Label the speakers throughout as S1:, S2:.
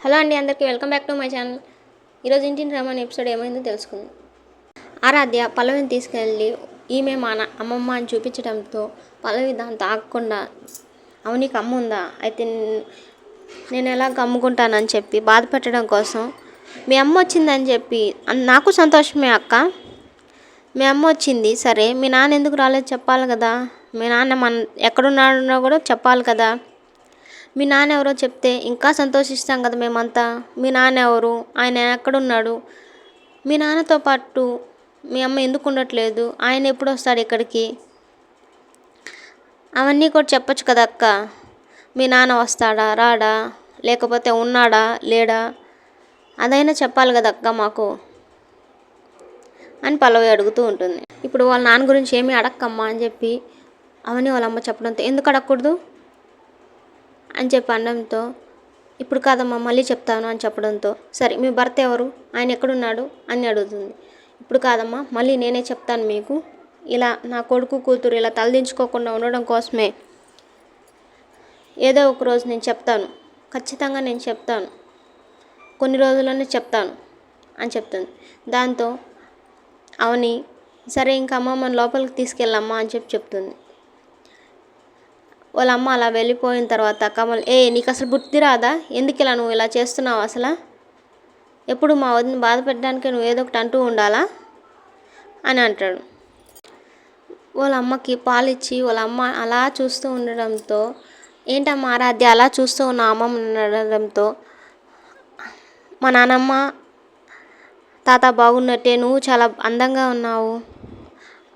S1: Hello అండి, అందరికీ welcome back to my channel. ఈరోజు ఇంటిని రమ్మని ఎపిసోడ్ ఏమైందో తెలుసుకుందాం. ఆరాధ్య పల్లవిని తీసుకెళ్ళి ఈమె మా అమ్మమ్మ అని చూపించడంతో పల్లవి దాంతో ఆగకుండా అవనికి అమ్మ ఉందా, అయితే నేను ఎలా అమ్ముకుంటానని చెప్పి బాధ పెట్టడం కోసం మీ అమ్మ వచ్చిందని చెప్పి, నాకు సంతోషమే అక్క, మీ అమ్మ వచ్చింది సరే, మీ నాన్న ఎందుకు రాలేదు చెప్పాలి కదా, మీ నాన్న ఎక్కడున్నాడో కూడా చెప్పాలి కదా, మీ నాన్న ఎవరో చెప్తే ఇంకా సంతోషిస్తాం కదా మేమంతా. మీ నాన్న ఎవరు, ఆయన ఎక్కడున్నాడు, మీ నాన్నతో పాటు మీ అమ్మ ఎందుకు ఉండట్లేదు, ఆయన ఎప్పుడు వస్తాడు ఇక్కడికి, అవన్నీ కూడా చెప్పొచ్చు కదా అక్క. మీ నాన్న వస్తాడా రాడా, లేకపోతే ఉన్నాడా లేడా, అదైనా చెప్పాలి కదా అక్క మాకు అని పల్లవి అడుగుతూ ఉంటుంది. ఇప్పుడు వాళ్ళ నాన్న గురించి ఏమీ అడక్కమ్మా అని చెప్పి అవని వాళ్ళ అమ్మ చెప్పడంతో, ఎందుకు అడగకూడదు అని చెప్పి అనడంతో, ఇప్పుడు కాదమ్మా మళ్ళీ చెప్తాను అని చెప్పడంతో, సరే మీ భర్త ఎవరు, ఆయన ఎక్కడున్నాడు అని అడుగుతుంది. ఇప్పుడు కాదమ్మా మళ్ళీ నేనే చెప్తాను మీకు, ఇలా నా కొడుకు కూతురు ఇలా తలదించుకోకుండా ఉండడం కోసమే ఏదో ఒక రోజు నేను చెప్తాను, ఖచ్చితంగా నేను చెప్తాను, కొన్ని రోజుల్లోనే చెప్తాను అని చెప్తుంది. దాంతో అవని సరే ఇంకా అమ్మమ్మని లోపలికి తీసుకెళ్ళమ్మా అని చెప్తుంది. వాళ్ళ అమ్మ అలా వెళ్ళిపోయిన తర్వాత కమల్, నీకు అసలు బుద్ధి రాదా, ఎందుకు ఇలా నువ్వు ఇలా చేస్తున్నావు, అసలు ఎప్పుడు మా వదిన బాధ పెట్టడానికే నువ్వు ఏదో ఒకటి అంటూ ఉండాలా అని అంటాడు. వాళ్ళ అమ్మకి పాలిచ్చి వాళ్ళ అమ్మ అలా చూస్తూ ఉండడంతో, ఏంటమ్మా ఆరాధ్య అలా చూస్తూ ఉన్న అమ్మమ్మ ఉండడంతో, మా నానమ్మ తాత బాగున్నట్టే నువ్వు చాలా అందంగా ఉన్నావు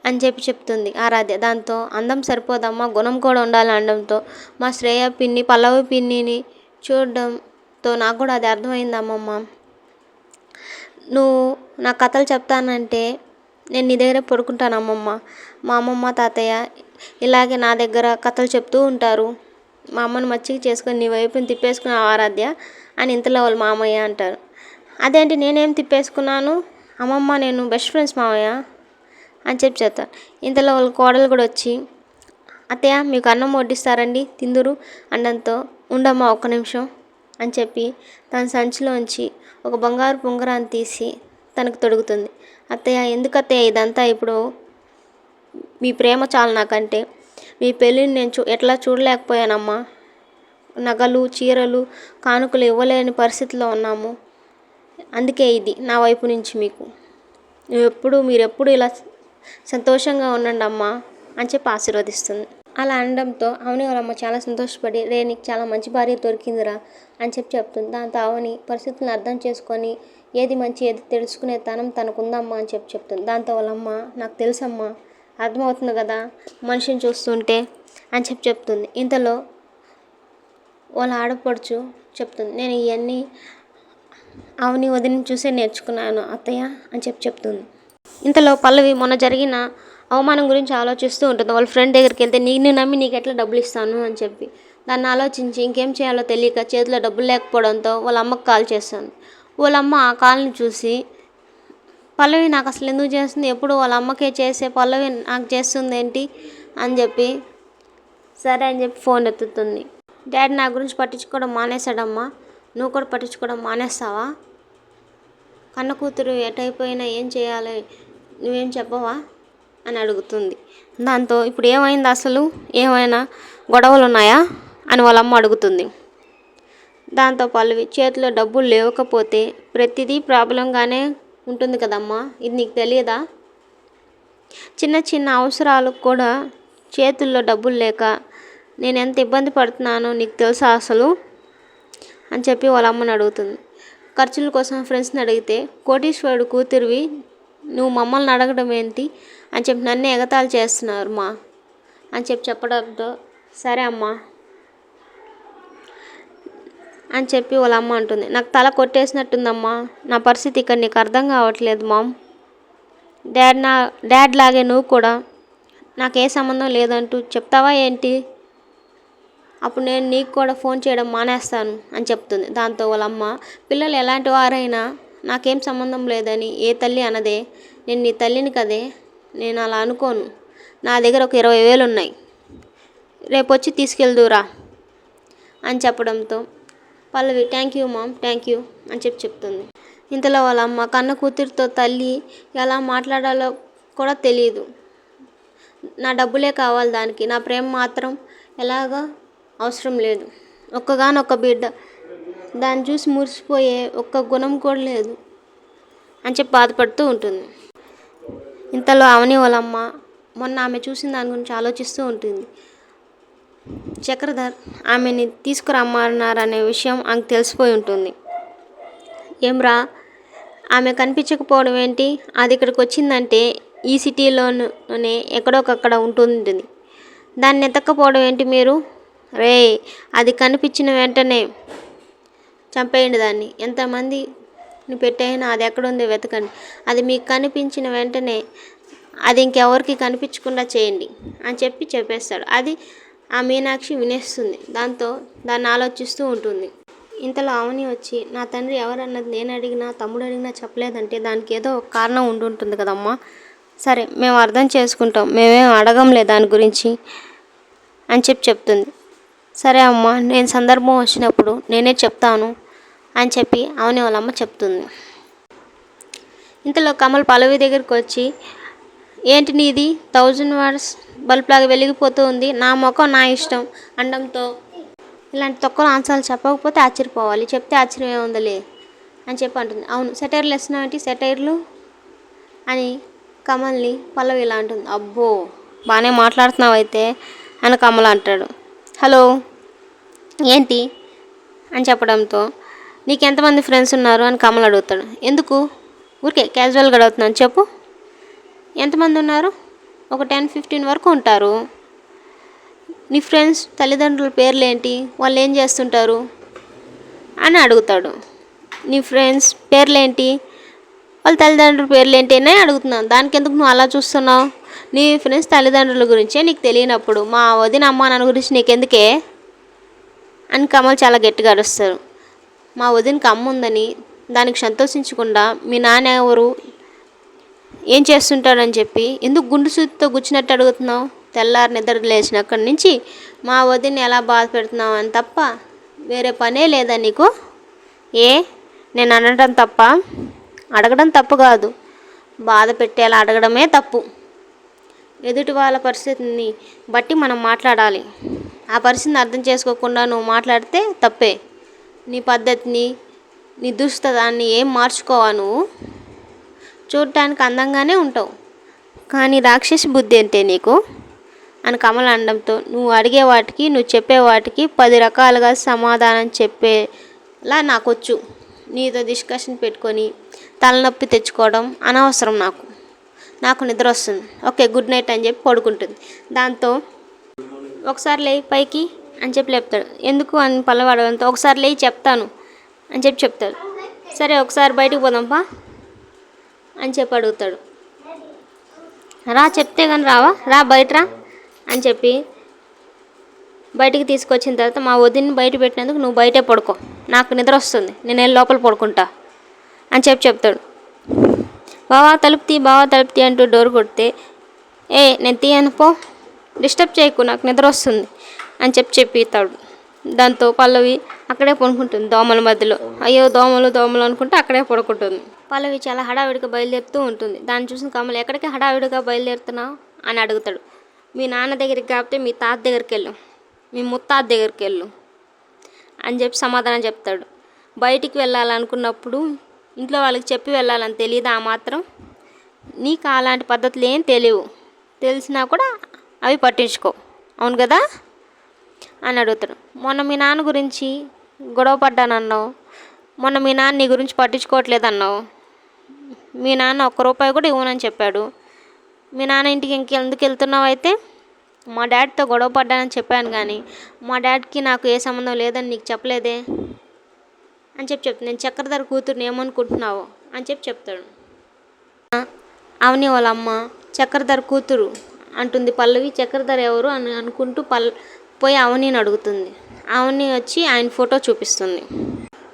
S1: అని చెప్తుంది ఆరాధ్య. దాంతో అందం సరిపోదమ్మా గుణం కూడా ఉండాలి అనడంతో, మా శ్రేయ పిన్ని పల్లవి పిన్నిని చూడడంతో నాకు కూడా అది అర్థమైంది అమ్మమ్మ, నువ్వు నా కథలు చెప్తానంటే నేను నీ దగ్గర పడుకుంటాను అమ్మమ్మ, మా అమ్మమ్మ తాతయ్య ఇలాగే నా దగ్గర కథలు చెప్తూ ఉంటారు, మా అమ్మని మచ్చిక చేసుకొని నీ వైపుని తిప్పేసుకున్నావు ఆరాధ్య అని ఇంతలో వాళ్ళు మామయ్య అంటారు. అదేంటి నేనేం తిప్పేసుకున్నాను అమ్మమ్మ, నేను బెస్ట్ ఫ్రెండ్స్ మామయ్య అని చెప్తాను. ఇంతలో వాళ్ళ కోడలు కూడా వచ్చి, అత్తయ్య మీకు అన్నం వడ్డిస్తారండి తిందురు అనడంతో, ఉండమ్మా ఒక్క నిమిషం అని చెప్పి తన సంచిలోంచి ఒక బంగారు ఉంగరాన్ని తీసి తనకు తొడుగుతుంది. అత్తయ్య ఎందుకు అత్తయ్య ఇదంతా, ఇప్పుడు మీ ప్రేమ చాలు నాకంటే, మీ పెళ్ళిని నేను ఎట్లా చూడలేకపోయానమ్మా, నగలు చీరలు కానుకలు ఇవ్వలేని పరిస్థితిలో ఉన్నాము, అందుకే ఇది నా వైపు నుంచి మీకు, మీరెప్పుడు ఇలా సంతోషంగా ఉండండి అమ్మా అని చెప్పి ఆశీర్వదిస్తుంది. అలా అనడంతో అవని వాళ్ళమ్మ చాలా సంతోషపడి, నీకు చాలా మంచి భార్య దొరికిందిరా అని చెప్తుంది. దాంతో అవని పరిస్థితులను అర్థం చేసుకొని ఏది మంచి ఏది తెలుసుకునే తనం తనకుందమ్మా అని చెప్తుంది. దాంతో వాళ్ళమ్మ, నాకు తెలుసమ్మా, అర్థమవుతుంది కదా మనిషిని చూస్తుంటే అని చెప్తుంది. ఇంతలో వాళ్ళ ఆడపడుచు చెప్తుంది, నేను ఇవన్నీ అవని వదిన చూసే నేర్చుకున్నాను అత్తయ్య అని చెప్తుంది. ఇంతలో పల్లవి మొన్న జరిగిన అవమానం గురించి ఆలోచిస్తూ ఉంటుంది. వాళ్ళ ఫ్రెండ్ దగ్గరికి వెళ్తే, నిన్ను నమ్మి నీకు ఎట్లా డబ్బులు ఇస్తాను అని చెప్పి దాన్ని ఆలోచించి ఇంకేం చేయాలో తెలియక చేతిలో డబ్బులు లేకపోవడంతో వాళ్ళ అమ్మకు కాల్ చేస్తుంది. వాళ్ళ అమ్మ ఆ కాల్ని చూసి, పల్లవి నాకు అసలు ఎందుకు చేస్తుంది, ఎప్పుడు వాళ్ళ అమ్మకే చేసే పల్లవి నాకు చేస్తుంది ఏంటి అని చెప్పి సరే అని చెప్పి ఫోన్ ఎత్తుతుంది. డాడీ నా గురించి పట్టించుకోవడం మానేశాడమ్మా, నువ్వు కూడా పట్టించుకోవడం మానేస్తావా, కన్న కూతురు ఎటైపోయినా ఏం చేయాలి నువ్వేం చెప్పవా అని అడుగుతుంది. దాంతో ఇప్పుడు ఏమైంది, అసలు ఏమైనా గొడవలు ఉన్నాయా అని వాళ్ళ అమ్మ అడుగుతుంది. దాంతో పల్లవి, చేతిలో డబ్బులు లేకపోతే ప్రతిదీ ప్రాబ్లంగానే ఉంటుంది కదమ్మా, ఇది నీకు తెలియదా, చిన్న చిన్న అవసరాలకు కూడా చేతుల్లో డబ్బులు లేక నేను ఎంత ఇబ్బంది పడుతున్నానో నీకు తెలుసా అసలు అని చెప్పి వాళ్ళ అమ్మని అడుగుతుంది. ఖర్చుల కోసం ఫ్రెండ్స్ని అడిగితే, కోటీశ్వరుడు కూతురివి నువ్వు మమ్మల్ని అడగడం ఏంటి అని చెప్పి నన్నే ఎగతాళి చేస్తున్నారు మా అని చెప్పడంతో, సరే అమ్మా అని చెప్పి వాళ్ళ అమ్మ అంటుంది. నాకు తల కొట్టేసినట్టుందమ్మా, నా పరిస్థితి ఇక్కడ నీకు అర్థం కావట్లేదు మామ్, డాడ్ లాగే నువ్వు కూడా నాకే సంబంధం లేదంటూ చెప్తావా ఏంటి, అప్పుడు నేను నీకు కూడా ఫోన్ చేయడం మానేస్తాను అని చెప్తుంది. దాంతో వాళ్ళమ్మ, పిల్లలు ఎలాంటి వారైనా నాకేం సంబంధం లేదని ఏ తల్లి అనదే, నేను నీ తల్లిని కదే, నేను అలా అనుకోను, నా దగ్గర ఒక 20,000 ఉన్నాయి, రేపు వచ్చి తీసుకెళ్దురా అని చెప్పడంతో Pallavi thank you ma'am, thank you అని చెప్తుంది. ఇంతలో వాళ్ళ అమ్మ కన్న కూతురితో తల్లి ఎలా మాట్లాడాలో కూడా తెలియదు. నా డబ్బులే కావాలి దానికి, నా ప్రేమ మాత్రం ఎలాగా అవసరం లేదు. ఒక్కగానొక్క బిడ్డ, దాన్ని చూసి మురిసిపోయే ఒక్క గుణం కూడా లేదు అని బాధపడుతూ ఉంటుంది. ఇంతలో అవని వాళ్ళమ్మ మొన్న ఆమె చూసిన దాని గురించి ఆలోచిస్తూ ఉంటుంది. చక్రధర్ ఆమెని తీసుకురమ్మన్నారనే విషయం ఆమెకు తెలిసిపోయి ఉంటుంది. ఏమ్రా, ఆమె కనిపించకపోవడం ఏంటి? అది ఇక్కడికి వచ్చిందంటే ఈ సిటీలోనే ఎక్కడొకక్కడ ఉంటుంది. దాన్ని ఎత్తకపోవడం ఏంటి మీరు? రే, అది కనిపించిన వెంటనే చంపేయండి దాన్ని. ఎంతమందిని పెట్టైనా అది ఎక్కడుందో వెతకండి. అది మీకు కనిపించిన వెంటనే అది ఇంకెవరికి కనిపించకుండా చేయండి అని చెప్పేస్తాడు. అది ఆ మీనాక్షి వినేస్తుంది. దాంతో దాన్ని ఆలోచిస్తూ ఉంటుంది. ఇంతలో అవని వచ్చి, నా తండ్రి ఎవరన్నది నేను అడిగినా తమ్ముడు అడిగినా చెప్పలేదంటే దానికి ఏదో ఒక కారణం ఉంటుంటుంది కదమ్మా. సరే, మేము అర్థం చేసుకుంటాం, మేమేం అడగంలే దాని గురించి అని చెప్తుంది. సరే అమ్మ, నేను సందర్భం వచ్చినప్పుడు నేనే చెప్తాను అని అవని వాళ్ళమ్మ చెప్తుంది. ఇంతలో కమల్ పల్లవి దగ్గరికి వచ్చి, ఏంటి నీది 1000 వాట్స్ బల్బ్ లాగా వెలిగిపోతూ ఉంది, నా ముఖం నా ఇష్టం అనడంతో, ఇలాంటి తక్కువ ఆన్సర్లు చెప్పకపోతే ఆశ్చర్యపోవాలి, చెప్తే ఆశ్చర్యం ఏముందలే అని అంటుంది. అవును, సెటైర్లు వేస్తున్నావు ఏంటి? సెటైర్లు అని కమల్ని పల్లవి ఇలా అంటుంది. అబ్బో, బాగానే మాట్లాడుతున్నావు అయితే అని కమల్ అంటాడు. హలో ఏంటి అని చెప్పడంతో, నీకు ఎంతమంది ఫ్రెండ్స్ ఉన్నారు అని కమల్ అడుగుతాడు. ఎందుకు, ఊరికే క్యాజువల్గా అడుగుతున్నాను, చెప్పు ఎంతమంది ఉన్నారు? ఒక 10-15 వరకు ఉంటారు. నీ ఫ్రెండ్స్ తల్లిదండ్రుల పేర్లు ఏంటి, వాళ్ళు ఏం చేస్తుంటారు అని అడుగుతాడు. నీ ఫ్రెండ్స్ పేర్లేంటి, వాళ్ళ తల్లిదండ్రుల పేర్లు ఏంటి అని అడుగుతున్నాను. దానికి ఎందుకు నువ్వు అలా చూస్తున్నావు? నీ ఫ్రెండ్స్ తల్లిదండ్రుల గురించే నీకు తెలియనప్పుడు మా వదిన అమ్మ నాన్న గురించి నీకెందుకే అని కమల్ చాలా గట్టిగా అరుస్తారు. మా వదినకి అమ్మ ఉందని దానికి సంతోషించకుండా మీ నాన్న ఎవరు, ఏం చేస్తుంటాడని ఎందుకు గుండు సూతితో గుచ్చినట్టు అడుగుతున్నావు? తెల్లారి నిద్ర లేచినక్కడి నుంచి మా వదిన్ని ఎలా బాధ పెడుతున్నావు అని తప్ప వేరే పనే లేదా నీకు? ఏ, నేను అనడం తప్ప? అడగడం తప్పు కాదు, బాధ పెట్టేలా అడగడమే తప్పు. ఎదుటి వాళ్ళ పరిస్థితిని బట్టి మనం మాట్లాడాలి. ఆ పరిస్థితిని అర్థం చేసుకోకుండా నువ్వు మాట్లాడితే తప్పే. నీ పద్ధతిని, నీ దుస్తదాన్ని ఏం మార్చుకోవా? నువ్వు చూడటానికి అందంగానే ఉంటావు, కానీ రాక్షసి బుద్ధి అంటే నీకు అని కమల్ అనడంతో, నువ్వు అడిగే వాటికి నువ్వు చెప్పే వాటికి 10 రకాలుగా సమాధానం చెప్పేలా నాకొచ్చు. నీతో డిస్కషన్ పెట్టుకొని తలనొప్పి తెచ్చుకోవడం అనవసరం. నాకు నిద్ర వస్తుంది. ఓకే, గుడ్ నైట్ అని పడుకుంటుంది. దాంతో ఒకసారి లేయి పైకి అని లేపుతాడు. ఎందుకు అని పల్లవాడడంతో, ఒకసారి లేయి చెప్తాను అని చెప్తాడు. సరే, ఒకసారి బయటకు పోదాంపా అని అడుగుతాడు. రా, చెప్తే కానీ రావా? రా, బయట రా అని బయటికి తీసుకొచ్చిన తర్వాత, మా వదిన్ని బయట పెట్టినందుకు నువ్వు బయటే పడుకో, నాకు నిద్ర వస్తుంది, నేను వెళ్ళి లోపల పడుకుంటా అని చెప్తాడు. బావా తలుపు తీ అంటూ డోర్ కొడితే, నేను తీయను పో, డిస్టర్బ్ చేయకు, నాకు నిద్ర వస్తుంది అని చెప్పిస్తాడు. దాంతో పల్లవి అక్కడే పడుకుంటుంది దోమల మధ్యలో. అయ్యో, దోమలు అనుకుంటే అక్కడే పడుకుంటుంది. పల్లవి చాలా హడావిడిగా బయలుదేరుతూ ఉంటుంది. దాన్ని చూసిన కమల్, ఎక్కడికి హడావిడిగా బయలుదేరుతున్నావు అని అడుగుతాడు. మీ నాన్న దగ్గరికి కాకపోతే మీ తాత దగ్గరికి వెళ్ళు, మీ ముత్తాత దగ్గరికి వెళ్ళు అని సమాధానం చెప్తాడు. బయటికి వెళ్ళాలనుకున్నప్పుడు ఇంట్లో వాళ్ళకి చెప్పి వెళ్ళాలని తెలియదు ఆ మాత్రం? నీకు అలాంటి పద్ధతులు ఏం తెలియవు, తెలిసినా కూడా అవి పట్టించుకో, అవును కదా అని అడుగుతాడు. మొన్న మీ నాన్న గురించి గొడవ పడ్డానన్నావు, మొన్న మీ నాన్న నీ గురించి పట్టించుకోవట్లేదన్నావు, మీ నాన్న ₹1 కూడా ఇవ్వనని చెప్పాడు, మీ నాన్న ఇంటికి ఇంకెందుకు వెళ్తున్నావు? అయితే మా డాడీతో గొడవ పడ్డానని చెప్పాను, కానీ మా డాడీకి నాకు ఏ సంబంధం లేదని నీకు చెప్పలేదే అని చెప్తాను. నేను చక్రధర్ కూతుర్ని ఏమనుకుంటున్నావు అని చెప్తాడు. అవని వాళ్ళ అమ్మ చక్రధర్ కూతురు అంటుంది పల్లవి. చక్రధర్ ఎవరు అని అనుకుంటూ పోయి అవనిని అడుగుతుంది. అవని వచ్చి ఆయన ఫోటో చూపిస్తుంది.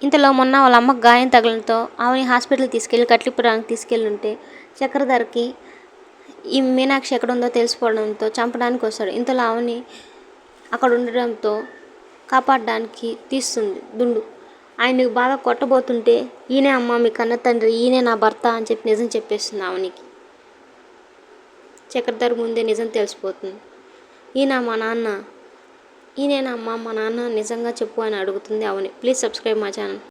S1: ఇంతలో మొన్న వాళ్ళ అమ్మకు గాయం తగలడంతో అవని హాస్పిటల్కి తీసుకెళ్ళి కట్లిపురానికి తీసుకెళ్ళి ఉంటే చక్రధర్కి ఈ మీనాక్షి ఎక్కడుందో తెలిసిపోవడంతో చంపడానికి వస్తాడు. ఇంతలో అవని అక్కడ ఉండడంతో కాపాడడానికి తీస్తుంది దుండు. ఆయన్ని బాగా కొట్టబోతుంటే ఈయనే అమ్మ మీ కన్న తండ్రి, ఈయనే నా భర్త అని చెప్పి నిజం చెప్పేస్తుంది అవనికి. చక్రధర్ ముందే నిజం తెలిసిపోతుంది. ఈయన మా నాన్న, ఈయనేనా అమ్మ మా నాన్న నిజంగా చెప్పు అని అడుగుతుంది Avani. Please subscribe my channel.